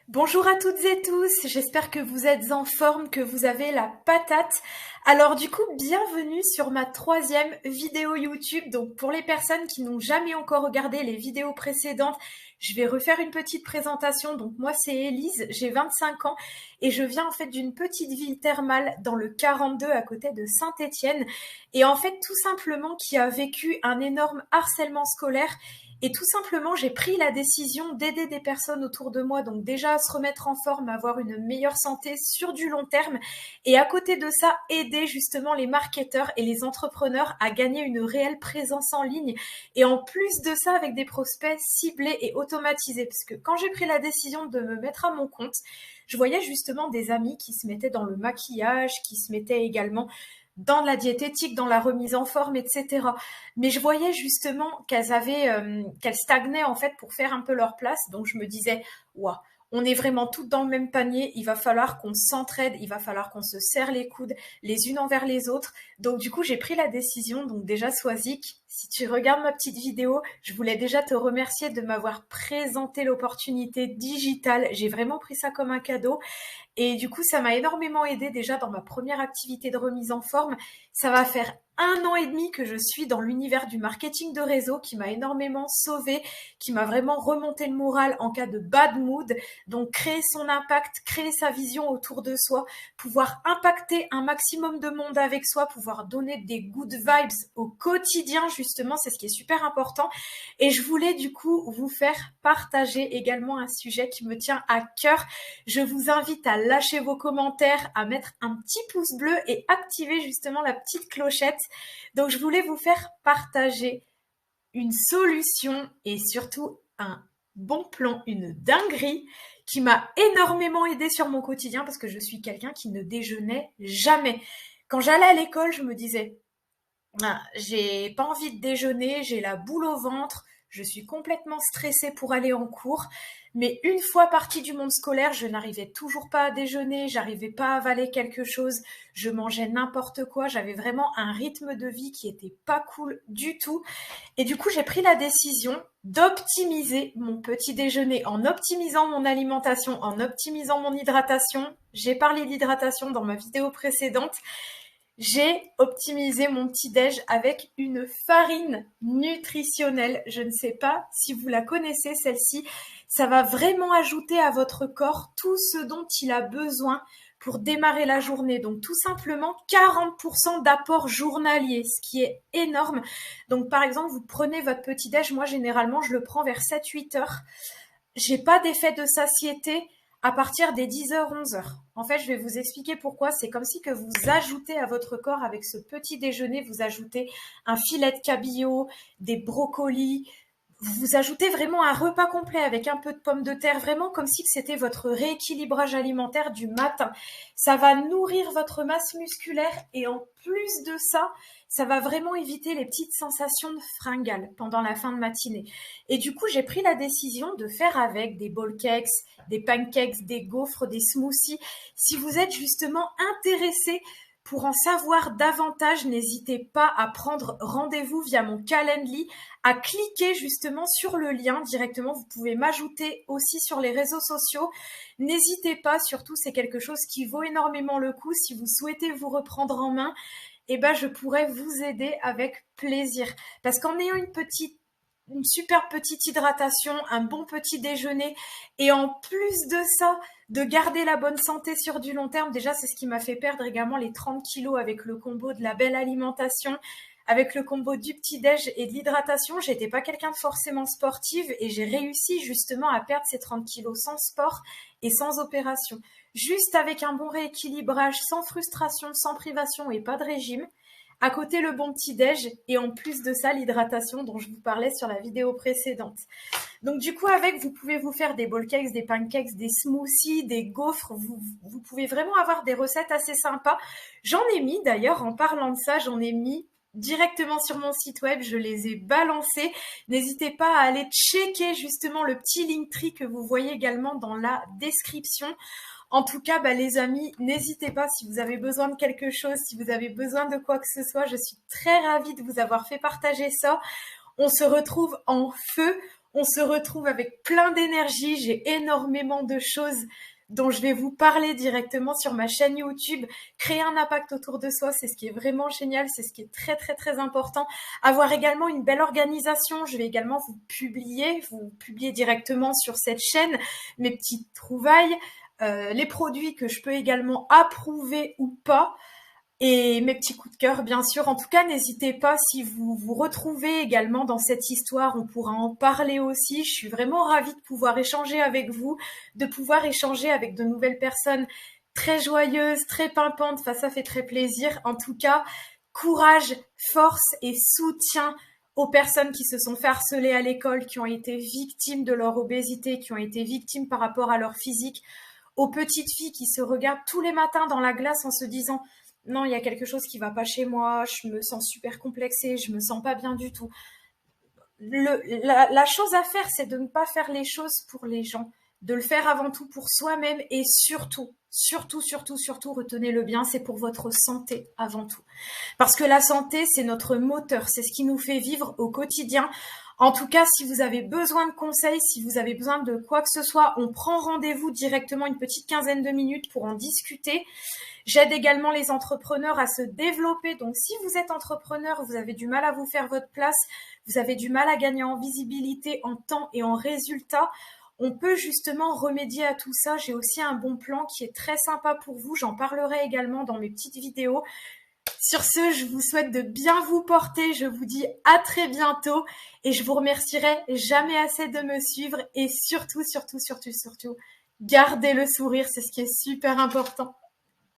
Bonjour à toutes et tous, j'espère que vous êtes en forme, que vous avez la patate. Alors du coup, bienvenue sur ma troisième vidéo YouTube. Donc pour les personnes qui n'ont jamais encore regardé les vidéos précédentes, je vais refaire une petite présentation. Donc moi c'est Élise, j'ai 25 ans et je viens en fait d'une petite ville thermale dans le 42 à côté de Saint-Étienne. Et en fait tout simplement qui a vécu un énorme harcèlement scolaire. Et tout simplement, j'ai pris la décision d'aider des personnes autour de moi, donc déjà à se remettre en forme, à avoir une meilleure santé sur du long terme, et à côté de ça, aider justement les marketeurs et les entrepreneurs à gagner une réelle présence en ligne, et en plus de ça, avec des prospects ciblés et automatisés, parce que quand j'ai pris la décision de me mettre à mon compte, je voyais justement des amis qui se mettaient dans le maquillage, qui se mettaient également dans la diététique, dans la remise en forme, etc. Mais je voyais justement qu'elles stagnaient en fait pour faire un peu leur place. Donc je me disais, ouah, on est vraiment toutes dans le même panier. Il va falloir qu'on s'entraide, il va falloir qu'on se serre les coudes les unes envers les autres. Donc du coup, j'ai pris la décision. Donc déjà, Swazik, si tu regardes ma petite vidéo, je voulais déjà te remercier de m'avoir présenté l'opportunité digitale. J'ai vraiment pris ça comme un cadeau. Et du coup, ça m'a énormément aidé déjà dans ma première activité de remise en forme. Ça va faire 1 an et demi que je suis dans l'univers du marketing de réseau qui m'a énormément sauvée, qui m'a vraiment remonté le moral en cas de bad mood. Donc, créer son impact, créer sa vision autour de soi, pouvoir impacter un maximum de monde avec soi, pouvoir donner des good vibes au quotidien, justement, c'est ce qui est super important. Et je voulais du coup vous faire partager également un sujet qui me tient à cœur. Je vous invite à lâcher vos commentaires, à mettre un petit pouce bleu et activer justement la petite clochette. Donc je voulais vous faire partager une solution et surtout un bon plan, une dinguerie qui m'a énormément aidé sur mon quotidien parce que je suis quelqu'un qui ne déjeunait jamais. Quand j'allais à l'école, je me disais, ah, j'ai pas envie de déjeuner, j'ai la boule au ventre, je suis complètement stressée pour aller en cours. Mais une fois partie du monde scolaire, je n'arrivais toujours pas à déjeuner, j'arrivais pas à avaler quelque chose, je mangeais n'importe quoi, j'avais vraiment un rythme de vie qui était pas cool du tout. Et du coup, j'ai pris la décision d'optimiser mon petit déjeuner en optimisant mon alimentation, en optimisant mon hydratation. J'ai parlé d'hydratation dans ma vidéo précédente. J'ai optimisé mon petit-déj avec une farine nutritionnelle. Je ne sais pas si vous la connaissez, celle-ci. Ça va vraiment ajouter à votre corps tout ce dont il a besoin pour démarrer la journée. Donc tout simplement 40% d'apport journalier, ce qui est énorme. Donc par exemple, vous prenez votre petit-déj, moi généralement je le prends vers 7-8 heures. J'ai pas d'effet de satiété à partir des 10 heures, 11 heures. En fait, je vais vous expliquer pourquoi. C'est comme si que vous ajoutez à votre corps avec ce petit déjeuner, vous ajoutez un filet de cabillaud, des brocolis, vous ajoutez vraiment un repas complet avec un peu de pommes de terre, vraiment comme si c'était votre rééquilibrage alimentaire du matin. Ça va nourrir votre masse musculaire et en plus de ça, ça va vraiment éviter les petites sensations de fringales pendant la fin de matinée. Et du coup, j'ai pris la décision de faire avec des bowl cakes, des pancakes, des gaufres, des smoothies. Si vous êtes justement intéressé pour en savoir davantage, n'hésitez pas à prendre rendez-vous via mon Calendly, à cliquer justement sur le lien directement. Vous pouvez m'ajouter aussi sur les réseaux sociaux. N'hésitez pas, surtout c'est quelque chose qui vaut énormément le coup. Si vous souhaitez vous reprendre en main, eh ben, je pourrais vous aider avec plaisir. Parce qu'en ayant une super petite hydratation, un bon petit déjeuner, et en plus de ça, de garder la bonne santé sur du long terme, déjà c'est ce qui m'a fait perdre également les 30 kilos avec le combo de la belle alimentation, avec le combo du petit-déj et de l'hydratation. J'étais pas quelqu'un de forcément sportive et j'ai réussi justement à perdre ces 30 kilos sans sport et sans opération. Juste avec un bon rééquilibrage, sans frustration, sans privation et pas de régime. À côté, le bon petit-déj et en plus de ça, l'hydratation dont je vous parlais sur la vidéo précédente. Donc du coup, avec, vous pouvez vous faire des bowl cakes, des pancakes, des smoothies, des gaufres. Vous pouvez vraiment avoir des recettes assez sympas. J'en ai mis d'ailleurs, en parlant de ça, j'en ai mis directement sur mon site web, je les ai balancés. N'hésitez pas à aller checker justement le petit Linktree que vous voyez également dans la description. En tout cas, les amis, n'hésitez pas si vous avez besoin de quelque chose, si vous avez besoin de quoi que ce soit. Je suis très ravie de vous avoir fait partager ça. On se retrouve en feu. On se retrouve avec plein d'énergie. J'ai énormément de choses dont je vais vous parler directement sur ma chaîne YouTube. Créer un impact autour de soi, c'est ce qui est vraiment génial, c'est ce qui est très très très important. Avoir également une belle organisation. Je vais également vous publier directement sur cette chaîne mes petites trouvailles, les produits que je peux également approuver ou pas. Et mes petits coups de cœur, bien sûr. En tout cas, n'hésitez pas si vous vous retrouvez également dans cette histoire, on pourra en parler aussi. Je suis vraiment ravie de pouvoir échanger avec vous, de pouvoir échanger avec de nouvelles personnes très joyeuses, très pimpantes. Enfin, ça fait très plaisir. En tout cas, courage, force et soutien aux personnes qui se sont fait harceler à l'école, qui ont été victimes de leur obésité, qui ont été victimes par rapport à leur physique, aux petites filles qui se regardent tous les matins dans la glace en se disant non, il y a quelque chose qui va pas chez moi, je me sens super complexée, je me sens pas bien du tout. La chose à faire, c'est de ne pas faire les choses pour les gens, de le faire avant tout pour soi-même et surtout, retenez le bien, c'est pour votre santé avant tout. Parce que la santé, c'est notre moteur, c'est ce qui nous fait vivre au quotidien. En tout cas, si vous avez besoin de conseils, si vous avez besoin de quoi que ce soit, on prend rendez-vous directement une petite quinzaine de minutes pour en discuter. J'aide également les entrepreneurs à se développer. Donc, si vous êtes entrepreneur, vous avez du mal à vous faire votre place, vous avez du mal à gagner en visibilité, en temps et en résultats, on peut justement remédier à tout ça. J'ai aussi un bon plan qui est très sympa pour vous. J'en parlerai également dans mes petites vidéos. Sur ce, je vous souhaite de bien vous porter. Je vous dis à très bientôt et je vous remercierai jamais assez de me suivre et surtout, gardez le sourire. C'est ce qui est super important.